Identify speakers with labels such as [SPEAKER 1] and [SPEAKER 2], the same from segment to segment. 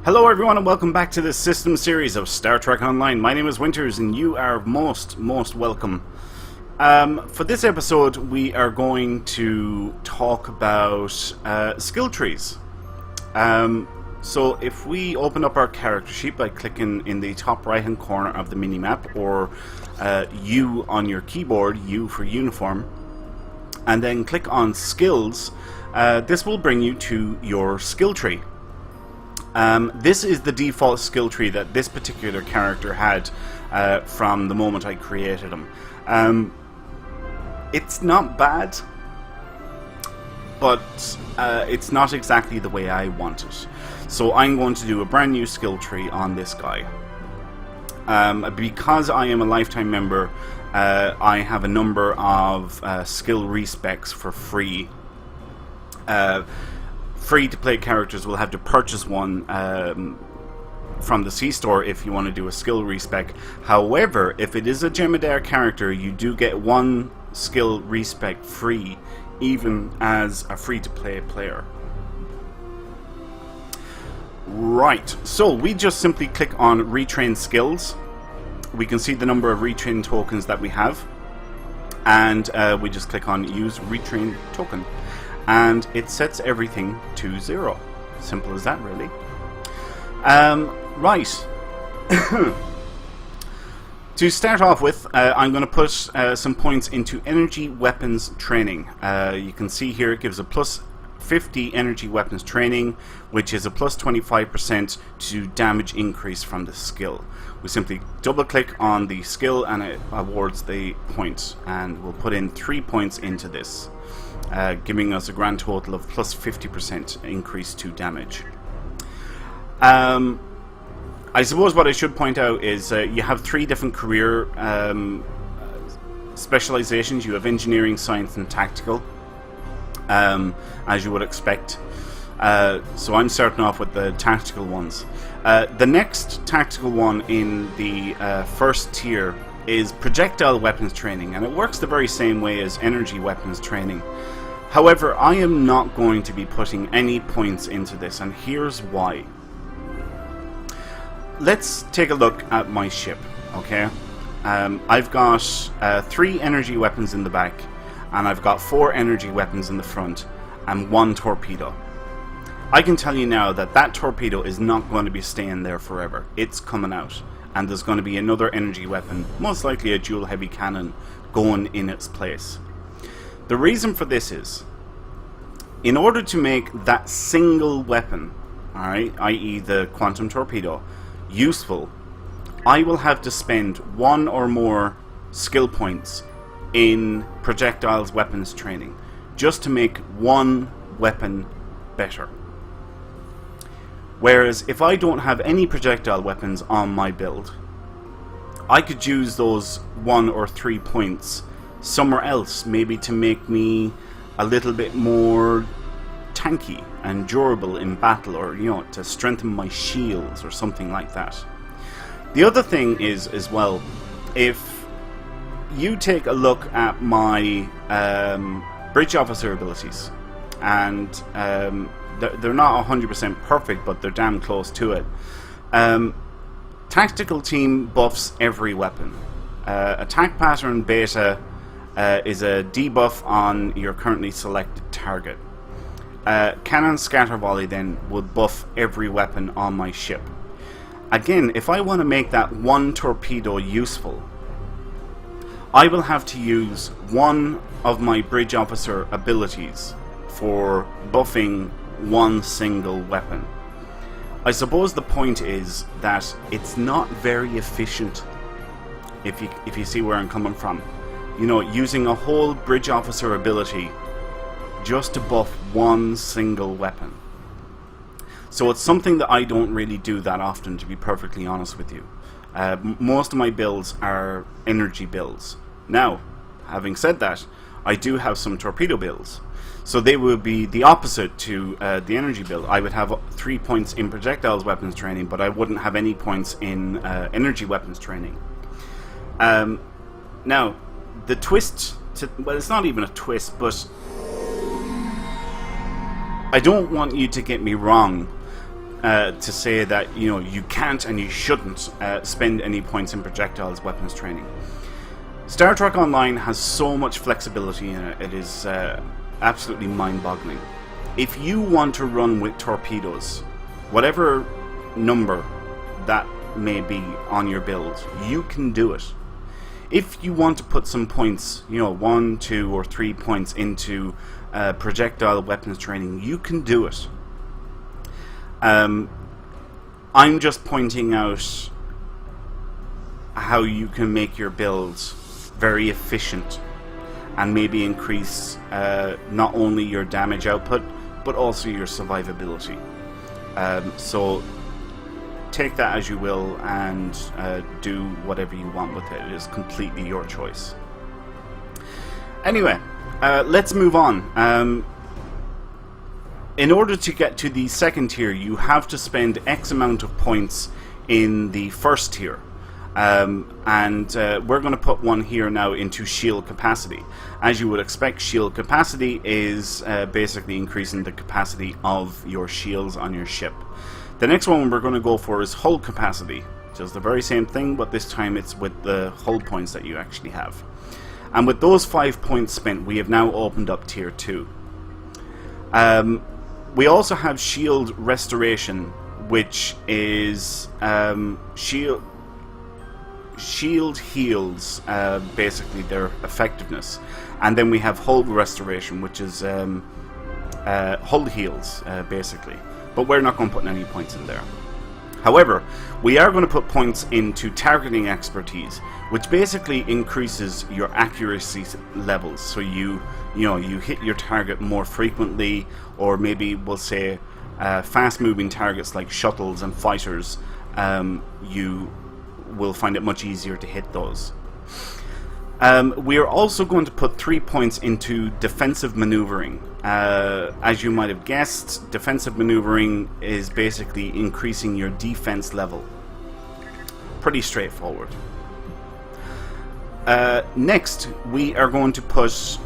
[SPEAKER 1] Hello everyone and welcome back to this system series of Star Trek Online. My name is Winters and you are most welcome. For this episode we are going to talk about skill trees. So if we open up our character sheet by clicking in the top right hand corner of the mini-map, or U on your keyboard, U for uniform, and then click on skills, this will bring you to your skill tree. This is the default skill tree that this particular character had from the moment I created him. It's not bad, but it's not exactly the way I want it. So I'm going to do a brand new skill tree on this guy. Because I am a lifetime member, I have a number of skill respecs for free. Free-to-play characters will have to purchase one from the C-Store if you want to do a skill respec. However, if it is a Jem'Hadar character, you do get one skill respec free, even as a free-to-play player. Right, so we just simply click on Retrain Skills. We can see the number of retrain tokens that we have, and we just click on Use Retrain Token. And it sets everything to 0. Simple as that, really. Right. To start off with, I'm going to put some points into energy weapons training. You can see here it gives a plus 50 energy weapons training, which is a plus 25% to damage increase from the skill. We simply double click on the skill and it awards the points, and we'll put in 3 points into this. Giving us a grand total of plus 50% increase to damage. I suppose what I should point out is you have 3 different career specializations. You have engineering, science, and tactical, as you would expect. So I'm starting off with the tactical ones. The next tactical one in the first tier is projectile weapons training, and it works the very same way as energy weapons training. However, I am not going to be putting any points into this, and here's why. Let's take a look at my ship, okay? I've got 3 energy weapons in the back, and I've got 4 energy weapons in the front, and 1 torpedo. I can tell you now that that torpedo is not going to be staying there forever. It's coming out, and there's going to be another energy weapon, most likely a dual heavy cannon, going in its place. The reason for this is, in order to make that single weapon, alright, i.e. the quantum torpedo, useful, I will have to spend 1 or more skill points in projectiles weapons training, just to make one weapon better. Whereas if I don't have any projectile weapons on my build, I could use those 1 or 3 points somewhere else, maybe to make me a little bit more tanky and durable in battle, or to strengthen my shields or something like that. The other thing is as well, if you take a look at my bridge officer abilities, and they're not 100% perfect, but they're damn close to it. Tactical team buffs every weapon. Attack pattern beta is a debuff on your currently selected target. Cannon scatter volley then would buff every weapon on my ship. Again, if I want to make that 1 torpedo useful, I will have to use 1 of my bridge officer abilities for buffing 1 single weapon. I suppose the point is that it's not very efficient, if you see where I'm coming from. Using a whole bridge officer ability just to buff 1 single weapon. So it's something that I don't really do that often, to be perfectly honest with you. Most of my builds are energy builds. Now, having said that, I do have some torpedo builds. So they would be the opposite to the energy build. I would have 3 points in projectiles weapons training, but I wouldn't have any points in energy weapons training. Now, the twist well, it's not even a twist, but I don't want you to get me wrong. to say that you can't and you shouldn't spend any points in projectiles weapons training. Star Trek Online has so much flexibility in it. It is absolutely mind-boggling. If you want to run with torpedoes, whatever number that may be on your build, you can do it. If you want to put some points, 1, 2, or 3 points into projectile weapons training, you can do it. I'm just pointing out how you can make your builds very efficient and maybe increase not only your damage output but also your survivability. So take that as you will and do whatever you want with it. It is completely your choice. Anyway, let's move on. In order to get to the second tier, you have to spend X amount of points in the first tier. And we're going to put one here now into shield capacity. As you would expect, shield capacity is basically increasing the capacity of your shields on your ship. The next one we're going to go for is hull capacity, which is the very same thing, but this time it's with the hull points that you actually have. And with those 5 points spent, we have now opened up tier 2. We also have shield restoration, which is shield heals basically their effectiveness, and then we have hull restoration, which is hull heals basically, but we're not going to put any points in there. However, we are going to put points into targeting expertise, which basically increases your accuracy levels, so you hit your target more frequently, or maybe we'll say fast moving targets like shuttles and fighters, you will find it much easier to hit those. We are also going to put 3 points into defensive maneuvering. As you might have guessed, defensive maneuvering is basically increasing your defense level. Pretty straightforward. Next, we are going to put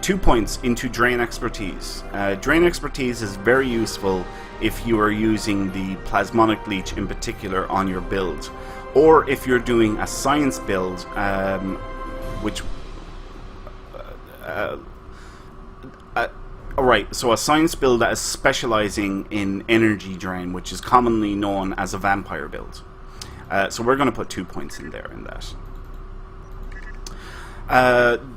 [SPEAKER 1] 2 points into drain expertise. Drain expertise is very useful if you are using the plasmonic leech in particular on your build, or if you're doing a science build, alright, so a science build that is specializing in energy drain, which is commonly known as a vampire build. So we're going to put 2 points in there in that.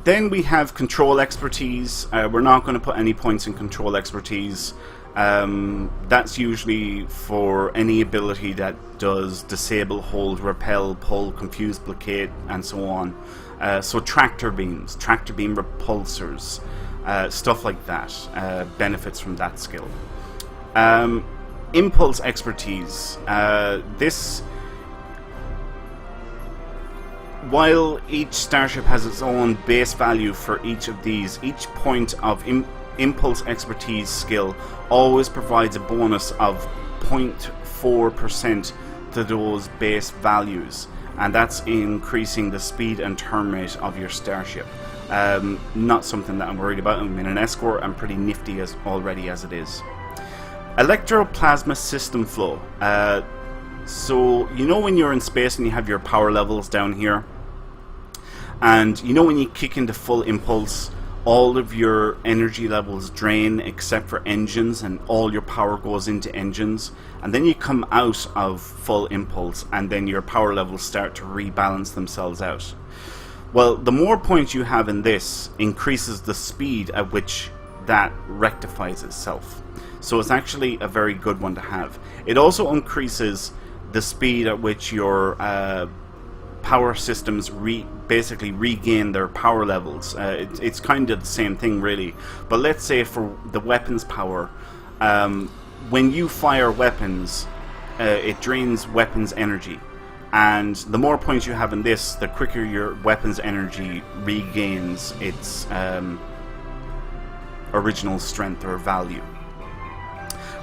[SPEAKER 1] Then we have control expertise. We're not going to put any points in control expertise. That's usually for any ability that does disable, hold, repel, pull, confuse, blockade, and so on. So tractor beam repulsors, stuff like that benefits from that skill. Impulse expertise. While each starship has its own base value for each of these, each point of impulse expertise skill always provides a bonus of 0.4% to those base values, and that's increasing the speed and turn rate of your starship. Not something that I'm worried about. I'm in an escort. I'm pretty nifty already as it is. Electroplasma system flow. So when you're in space and you have your power levels down here, and when you kick into full impulse, all of your energy levels drain except for engines, and all your power goes into engines, and then you come out of full impulse and then your power levels start to rebalance themselves out. Well, the more points you have in this increases the speed at which that rectifies itself. So it's actually a very good one to have. It also increases the speed at which your power systems basically regain their power levels. It's kind of the same thing really, but let's say for the weapons power, when you fire weapons, it drains weapons energy, and the more points you have in this, the quicker your weapons energy regains its original strength or value.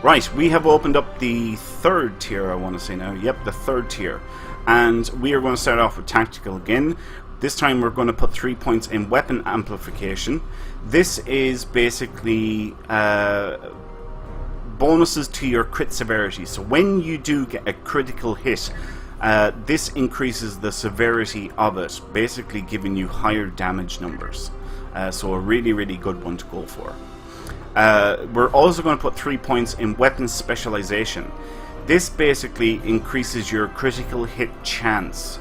[SPEAKER 1] Right, we have opened up the third tier, I want to say now. Yep, the third tier. And we are going to start off with tactical again. This time we're going to put 3 points in weapon amplification. This is basically bonuses to your crit severity. So when you do get a critical hit, this increases the severity of it, basically giving you higher damage numbers. So a really, really good one to go for. We're also going to put 3 points in weapon specialization. This basically increases your critical hit chance.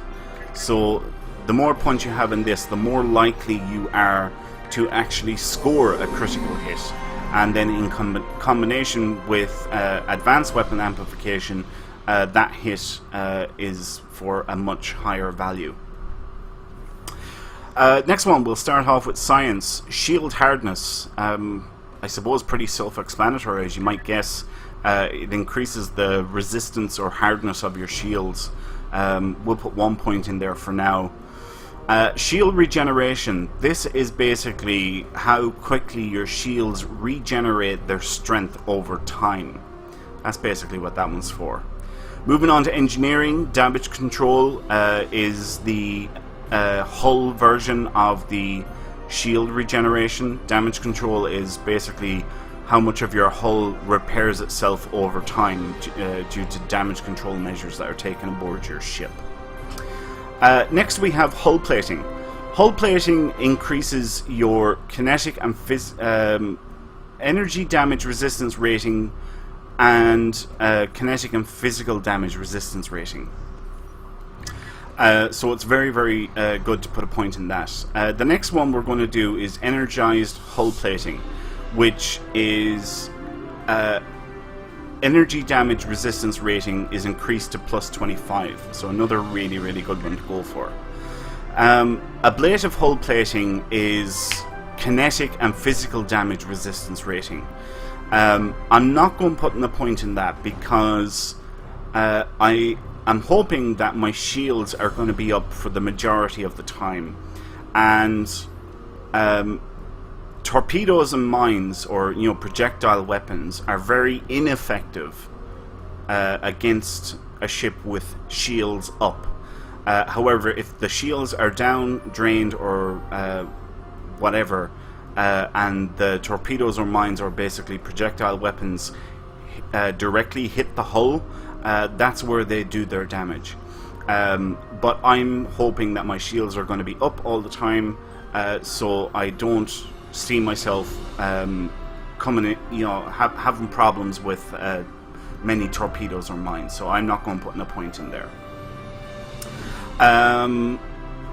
[SPEAKER 1] So the more points you have in this, the more likely you are to actually score a critical hit. And then in combination with advanced weapon amplification, that hit is for a much higher value. Next one, we'll start off with science. Shield hardness. I suppose pretty self-explanatory, as you might guess. It increases the resistance or hardness of your shields. We'll put 1 point in there for now. Shield regeneration. This is basically how quickly your shields regenerate their strength over time. That's basically what that one's for. Moving on to engineering. Damage control is the hull version of the shield regeneration. Damage control is basically how much of your hull repairs itself over time due to damage control measures that are taken aboard your ship. Next we have hull plating. Hull plating increases your kinetic and energy damage resistance rating and kinetic and physical damage resistance rating. So it's very, very good to put a point in that. The next one we're going to do is energized hull plating, which is energy damage resistance rating is increased to plus 25. So another really, really good one to go for. Ablative hull plating is kinetic and physical damage resistance rating. I'm not going to put in a point in that because I'm hoping that my shields are going to be up for the majority of the time, and torpedoes and mines, or projectile weapons, are very ineffective against a ship with shields up. However, if the shields are down, drained, or whatever, and the torpedoes or mines, or basically projectile weapons, directly hit the hull, that's where they do their damage. But I'm hoping that my shields are going to be up all the time, so I don't see myself coming in, having problems with many torpedoes or mines. So I'm not going to put in a point in there.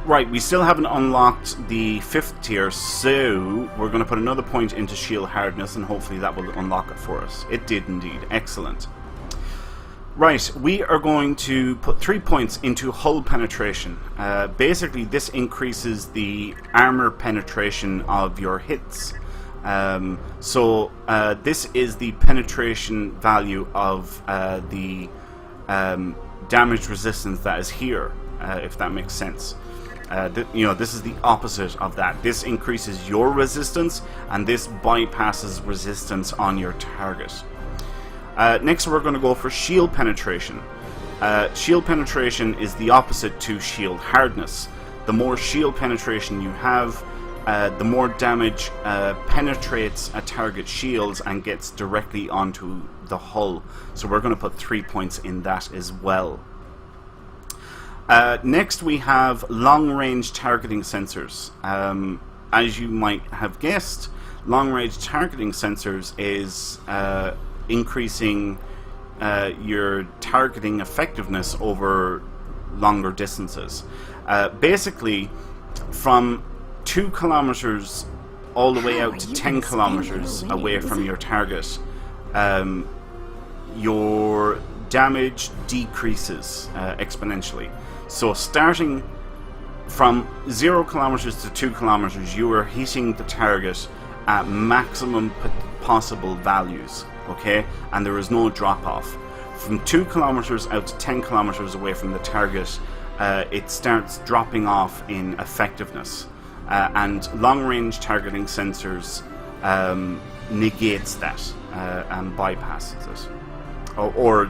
[SPEAKER 1] Right, we still haven't unlocked the 5th tier, so we're going to put another point into shield hardness, and hopefully that will unlock it for us. It did indeed. Excellent. Right, we are going to put 3 points into hull penetration. Basically, this increases the armor penetration of your hits. So this is the penetration value of the damage resistance that is here, if that makes sense. This is the opposite of that. This increases your resistance, and this bypasses resistance on your target. Next we're going to go for shield penetration. Shield penetration is the opposite to shield hardness. The more shield penetration you have, the more damage penetrates a target shields and gets directly onto the hull. So we're going to put 3 points in that as well. Next we have long-range targeting sensors. As you might have guessed, long-range targeting sensors is increasing your targeting effectiveness over longer distances. Basically, from 2 kilometers all the way out to 10 kilometers away from your target, your damage decreases exponentially. So starting from 0 kilometers to 2 kilometers, you are hitting the target at maximum possible values, okay? And there is no drop off. From 2 kilometers out to 10 kilometers away from the target, it starts dropping off in effectiveness. And long-range targeting sensors negates that and bypasses it, or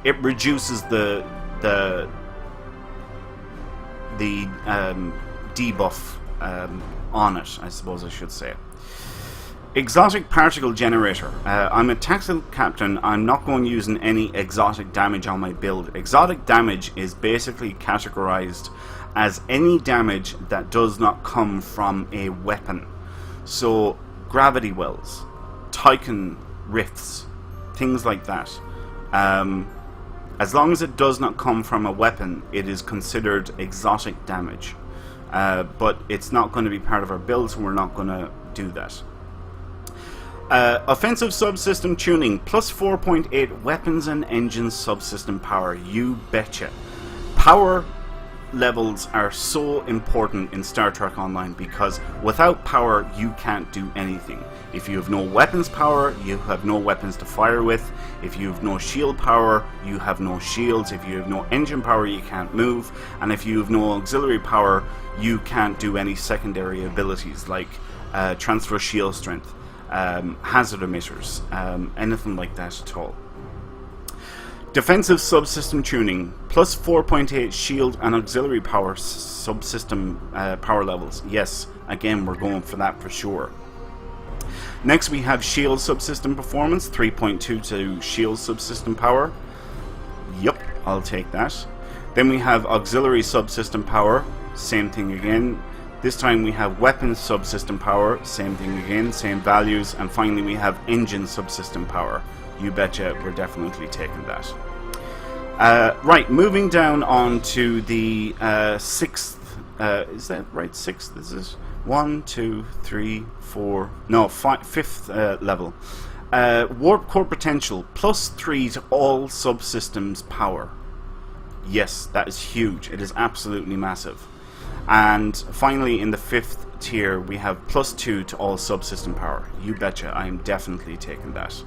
[SPEAKER 1] it reduces the debuff on it, I suppose I should say. Exotic particle generator. I'm a tactical captain. I'm not going using any exotic damage on my build. Exotic damage is basically categorized as any damage that does not come from a weapon. So gravity wells, Typhon rifts, things like that. As long as it does not come from a weapon, it is considered exotic damage. But it's not going to be part of our build, so we're not going to do that. Offensive subsystem tuning, plus 4.8 weapons and engines subsystem power. You betcha. Power levels are so important in Star Trek Online because without power you can't do anything. If you have no weapons power, you have no weapons to fire with. If you have no shield power, you have no shields. If you have no engine power, you can't move. And if you have no auxiliary power, you can't do any secondary abilities like transfer shield strength, hazard emitters, anything like that at all. Defensive subsystem tuning, plus 4.8 shield and auxiliary power subsystem power levels. Yes, again, we're going for that for sure. Next we have shield subsystem performance, 3.2 to shield subsystem power. Yup, I'll take that. Then we have auxiliary subsystem power, same thing again. This time we have weapons subsystem power, same thing again, same values. And finally we have engine subsystem power. You betcha, we're definitely taking that. Right, moving down on to the sixth, is that right, sixth? This is 1, 2, 3, 4, no, fifth level. Warp core potential, plus 3 to all subsystems power. Yes, that is huge, it is absolutely massive. And finally in the fifth tier we have plus 2 to all subsystem power. You betcha, I am definitely taking that.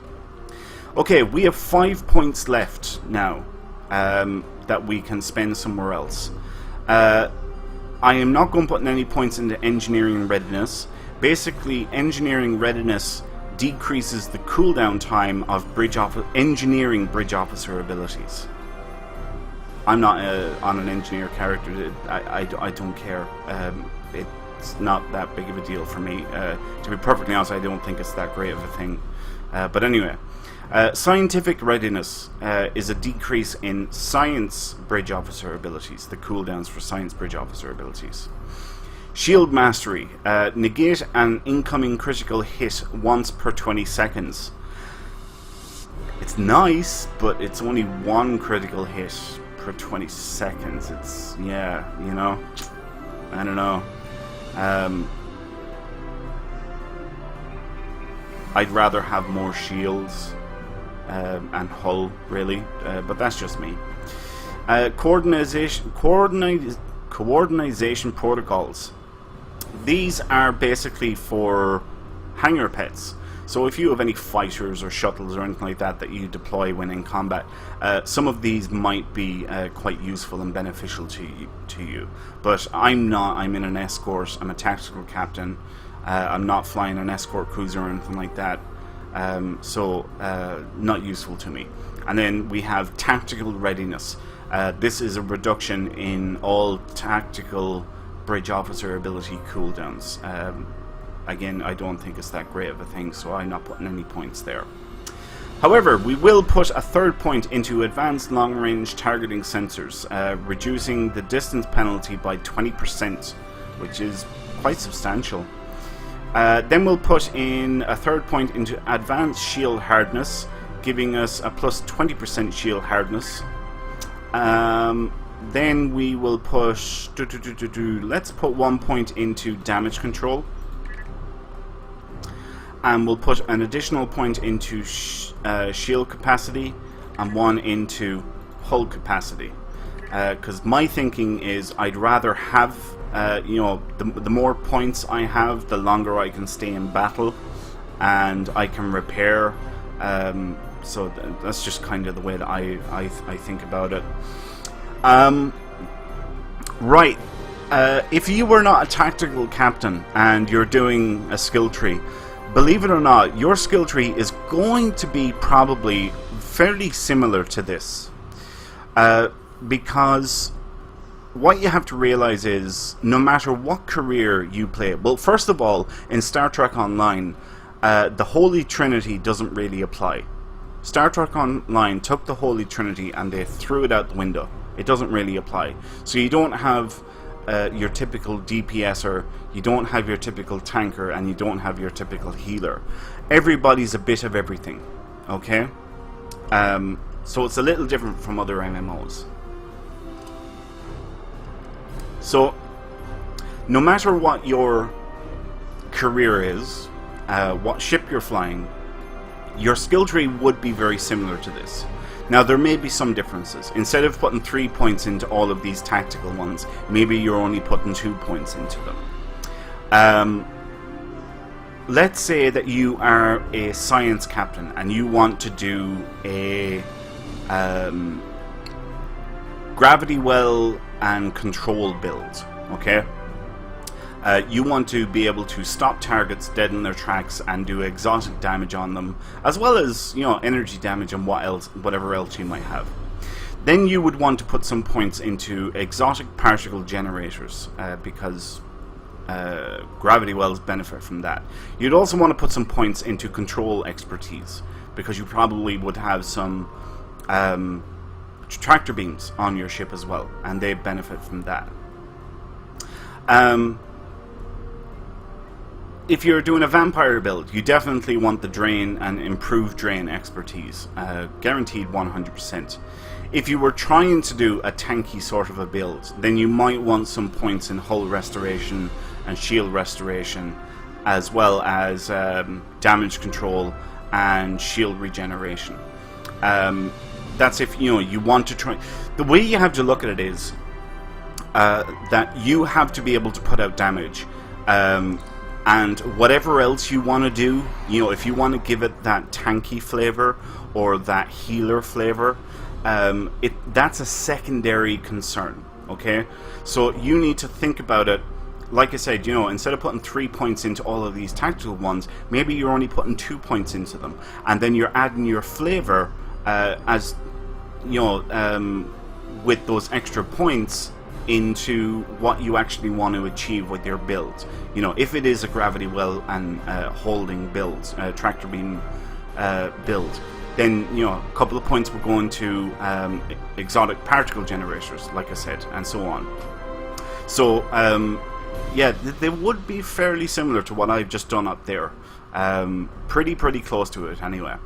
[SPEAKER 1] Okay, we have 5 points left now that we can spend somewhere else. I am not going to put any points into engineering readiness. Basically, engineering readiness decreases the cooldown time of engineering bridge officer abilities. I'm not on an engineer character. I don't care. It's not that big of a deal for me. To be perfectly honest, I don't think it's that great of a thing. But anyway, scientific readiness is a decrease in science bridge officer abilities, the cooldowns for science bridge officer abilities. Shield mastery, negate an incoming critical hit once per 20 seconds. It's nice, but it's only one critical hit per 20 seconds. It's, yeah, you know, I don't know. I'd rather have more shields and hull, really, but that's just me. Coordination protocols. These are basically for hangar pets. So if you have any fighters or shuttles or anything like that that you deploy when in combat, some of these might be quite useful and beneficial to you. But I'm not. I'm in an escort. I'm a tactical captain. I'm not flying an escort cruiser or anything like that. So not useful to me. And then we have tactical readiness. This is a reduction in all tactical bridge officer ability cooldowns. Again, I don't think it's that great of a thing, so I'm not putting any points there. However, we will put a third point into advanced long-range targeting sensors, reducing the distance penalty by 20%, which is quite substantial. Then we'll put in a third point into advanced shield hardness, giving us a plus 20% shield hardness. Then we will push... let's put 1 point into damage control. And we'll put an additional point into shield capacity and 1 into hull capacity. Because my thinking is I'd rather have, you know, the more points I have, the longer I can stay in battle and I can repair. So that's just kind of the way that I think about it. Right. If you were not a tactical captain and you're doing a skill tree, believe it or not, your skill tree is going to be probably fairly similar to this. Because what you have to realize is, no matter what career you play, well, first of all, in Star Trek Online, the Holy Trinity doesn't really apply. Star Trek Online took the Holy Trinity and they threw it out the window. It doesn't really apply. So you don't have your typical DPSer, you don't have your typical tanker, and you don't have your typical healer. Everybody's a bit of everything, okay? So it's a little different from other MMOs. So, no matter what your career is, what ship you're flying, your skill tree would be very similar to this. Now, there may be some differences. Instead of putting 3 points into all of these tactical ones, maybe you're only putting 2 points into them. Let's say that you are a science captain and you want to do a gravity well and control build, okay? You want to be able to stop targets dead in their tracks and do exotic damage on them, as well as, you know, energy damage and whatever else you might have. Then you would want to put some points into exotic particle generators, because gravity wells benefit from that. You'd also want to put some points into control expertise, because you probably would have some tractor beams on your ship as well, and they benefit from that. If you're doing a vampire build, you definitely want the drain and improved drain expertise, guaranteed 100%. If you were trying to do a tanky sort of a build, then you might want some points in hull restoration and shield restoration, as well as damage control and shield regeneration. That's if, you know, you want to try. The way you have to look at it is that you have to be able to put out damage. And whatever else you want to do, you know, if you want to give it that tanky flavor or that healer flavor, that's a secondary concern, okay? So you need to think about it, like I said, you know, instead of putting 3 points into all of these tactical ones, maybe you're only putting 2 points into them. And then you're adding your flavor as, you know, with those extra points into what you actually want to achieve with your build. You know, if it is a gravity well and holding build, tractor beam build, then, you know, a couple of points will go into exotic particle generators, like I said, and so on. So, yeah, they would be fairly similar to what I've just done up there. Pretty close to it, anyway.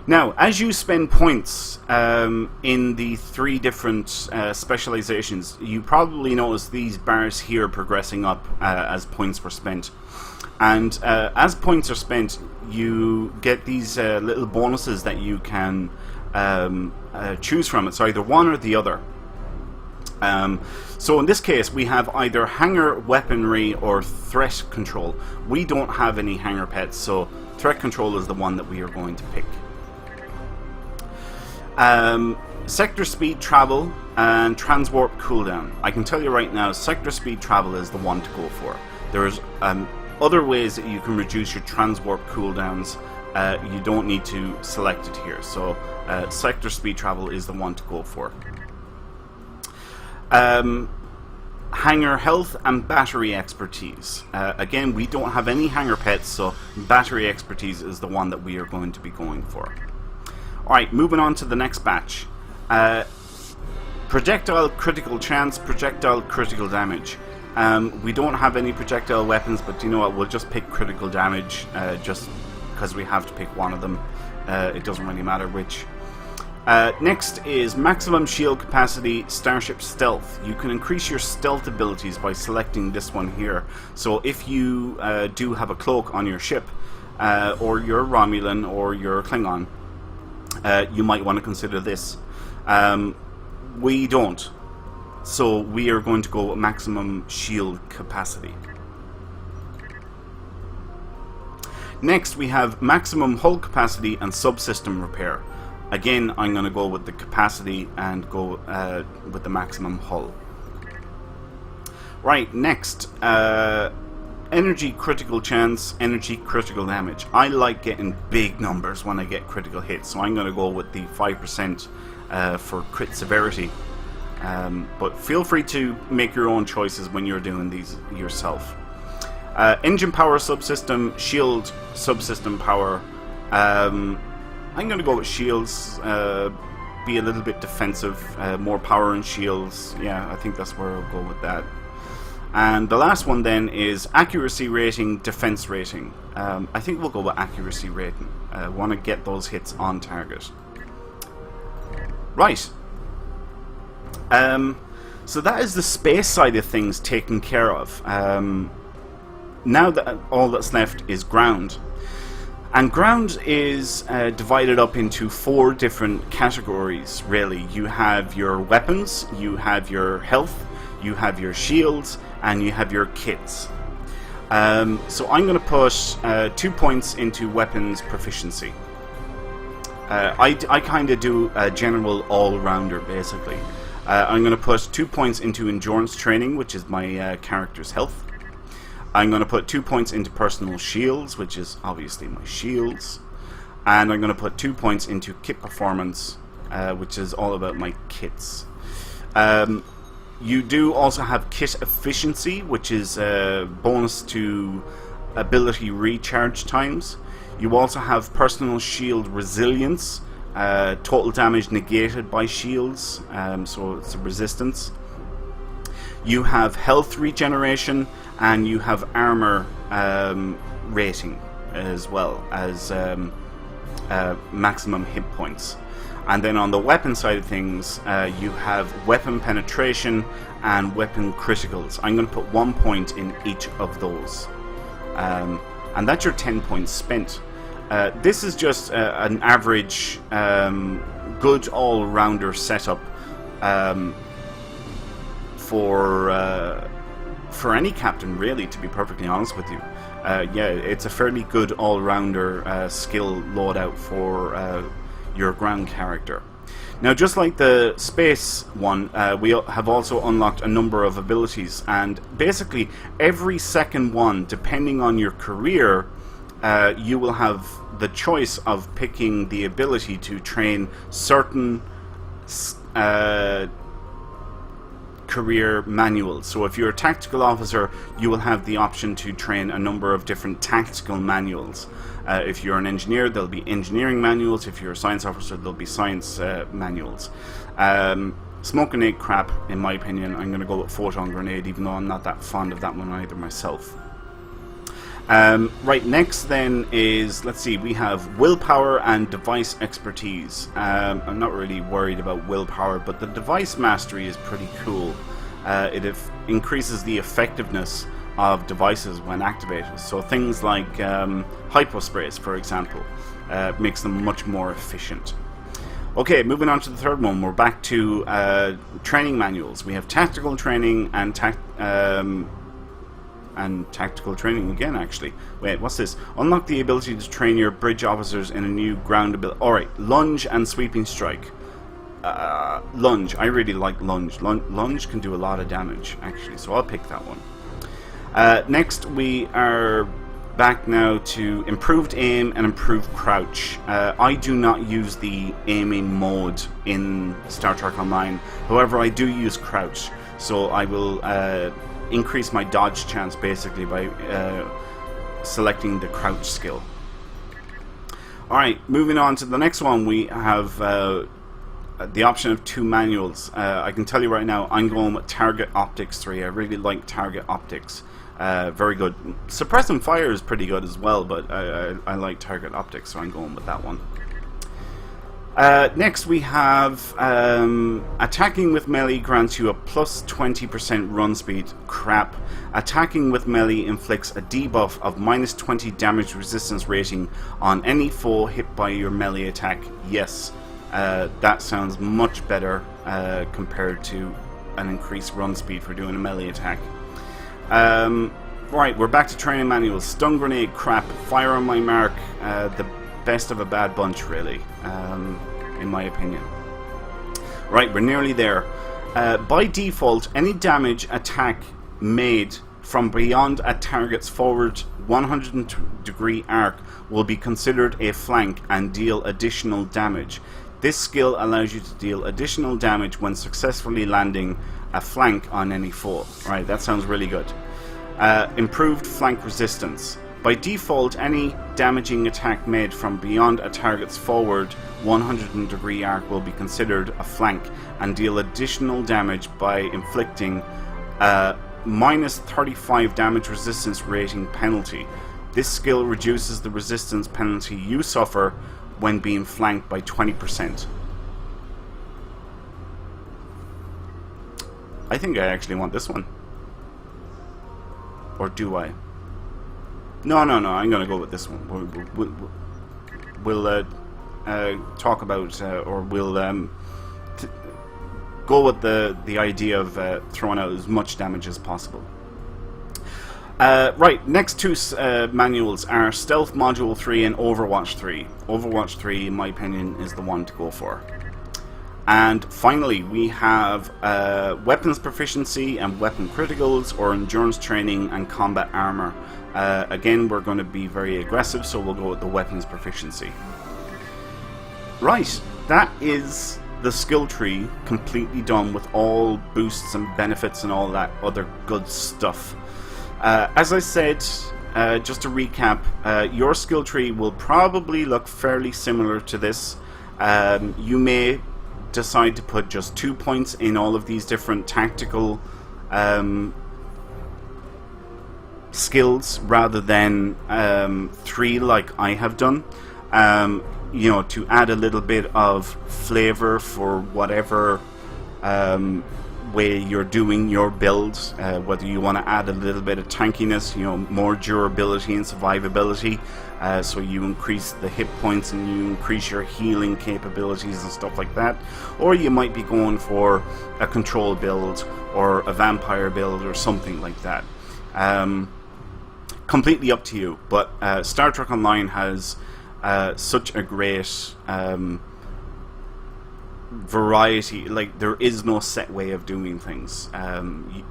[SPEAKER 1] Now, as you spend points in the 3 different specializations, you probably notice these bars here progressing up as points were spent. And as points are spent, you get these little bonuses that you can choose from. It's either one or the other. So in this case, we have either hangar weaponry or threat control. We don't have any hangar pets, so threat control is the one that we are going to pick. Sector speed travel and transwarp cooldown. I can tell you right now, sector speed travel is the one to go for. There's other ways that you can reduce your transwarp cooldowns. You don't need to select it here. So sector speed travel is the one to go for. Hangar health and battery expertise. Again, we don't have any hangar pets, so battery expertise is the one that we are going to be going for. Alright, moving on to the next batch. Projectile critical chance, projectile critical damage. We don't have any projectile weapons, but you know what, we'll just pick critical damage, just because we have to pick one of them. It doesn't really matter which. Next is maximum shield capacity, starship stealth. You can increase your stealth abilities by selecting this one here. So if you do have a cloak on your ship, or your Romulan or your Klingon, you might want to consider this. We don't, so we are going to go with maximum shield capacity. Next we have maximum hull capacity and subsystem repair. Again, I'm going to go with the capacity and go with the maximum hull. Right, next, energy critical chance, energy critical damage. I like getting big numbers when I get critical hits, so I'm going to go with the 5% for crit severity. But feel free to make your own choices when you're doing these yourself. Engine power subsystem, shield subsystem power. I'm going to go with shields. Be a little bit defensive, more power and shields. Yeah, I think that's where I'll go with that. And the last one then is accuracy rating, defense rating. I think we'll go with accuracy rating. Want to get those hits on target. Right. So that is the space side of things taken care of. Now that all that's left is ground. And ground is divided up into 4 different categories, really. You have your weapons, you have your health, you have your shields, and you have your kits. So I'm going to put 2 points into weapons proficiency. I kind of do a general all-rounder, basically. I'm going to put 2 points into endurance training, which is my character's health. I'm going to put 2 points into personal shields, which is obviously my shields. And I'm going to put 2 points into kit performance, which is all about my kits. You do also have kit efficiency, which is a bonus to ability recharge times. You also have personal shield resilience, total damage negated by shields, so it's a resistance. You have health regeneration, and you have armor rating, as well as maximum hit points. And then on the weapon side of things, you have weapon penetration and weapon criticals. I'm going to put 1 point in each of those. And that's your 10 points spent. This is just an average, good all-rounder setup for any captain, really, to be perfectly honest with you. Yeah, it's a fairly good all-rounder skill loadout for your ground character. Now, just like the space one, we have also unlocked a number of abilities, and basically every second one, depending on your career, you will have the choice of picking the ability to train certain career manuals. So if you're a tactical officer, you will have the option to train a number of different tactical manuals. If you're an engineer, there'll be engineering manuals. If you're a science officer, there'll be science manuals. Smoke grenade crap, in my opinion. I'm going to go with photon grenade, even though I'm not that fond of that one either myself. Right, next then is, let's see, we have willpower and device expertise. I'm not really worried about willpower, but the device mastery is pretty cool. It increases the effectiveness of devices when activated. So things like hyposprays, for example, makes them much more efficient. Okay, moving on to the third one, we're back to training manuals. We have tactical training and tactical training again, actually. Wait, what's this? Unlock the ability to train your bridge officers in a new ground ability. Alright, lunge and sweeping strike. Lunge. I really like lunge. Lunge can do a lot of damage, actually, so I'll pick that one. Next, we are back now to improved aim and improved crouch. I do not use the aiming mode in Star Trek Online. However, I do use crouch, so I will increase my dodge chance basically by selecting the crouch skill. Alright, moving on to the next one, we have the option of 2 manuals. I can tell you right now, I'm going with Target Optics 3. I really like Target Optics. Very good. Suppress and Fire is pretty good as well, but I like Target Optics, so I'm going with that one. Next we have attacking with melee grants you a plus 20% run speed. Crap. Attacking with melee inflicts a debuff of minus 20 damage resistance rating on any foe hit by your melee attack. Yes, that sounds much better compared to an increased run speed for doing a melee attack. Right, we're back to training manuals. Stun grenade, crap. Fire on my mark. The best of a bad bunch, really, in my opinion. Right, we're nearly there. By default, any damage attack made from beyond a target's forward 100-degree arc will be considered a flank and deal additional damage. This skill allows you to deal additional damage when successfully landing a flank on any foe. Right, that sounds really good. Improved flank resistance. By default, any damaging attack made from beyond a target's forward 100-degree arc will be considered a flank and deal additional damage by inflicting a minus 35 damage resistance rating penalty. This skill reduces the resistance penalty you suffer when being flanked by 20%. I think I actually want this one. Or do I? No, I'm going to go with this one. We'll talk about, or we'll go with the idea of throwing out as much damage as possible. Right, next two manuals are Stealth Module 3 and Overwatch 3. Overwatch 3, in my opinion, is the one to go for. And finally, we have Weapons Proficiency and Weapon Criticals, or Endurance Training and Combat Armor. Again, we're going to be very aggressive, so we'll go with the Weapons Proficiency. Right, that is the skill tree completely done with all boosts and benefits and all that other good stuff. As I said, just to recap, your skill tree will probably look fairly similar to this. You may decide to put just 2 points in all of these different tactical skills rather than 3 like I have done. You know, to add a little bit of flavor for whatever way you're doing your build, whether you want to add a little bit of tankiness, you know, more durability and survivability, so you increase the hit points and you increase your healing capabilities and stuff like that, or you might be going for a control build or a vampire build or something like that. Completely up to you, but Star Trek Online has such a great variety. Like, there is no set way of doing things.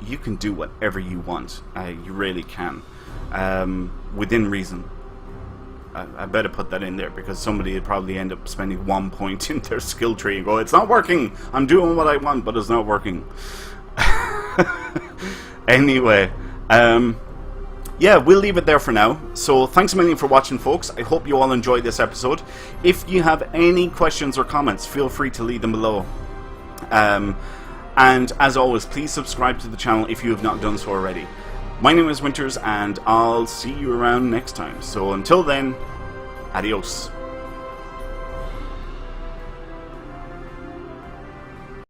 [SPEAKER 1] You can do whatever you want. You really can, within reason. I better put that in there, because somebody would probably end up spending 1 point in their skill tree and go, it's not working, I'm doing what I want, but it's not working. Anyway, yeah, we'll leave it there for now. So thanks a million for watching, folks. I hope you all enjoyed this episode. If you have any questions or comments, feel free to leave them below. And as always, please subscribe to the channel if you have not done so already. My name is Winters, and I'll see you around next time. So until then, adios.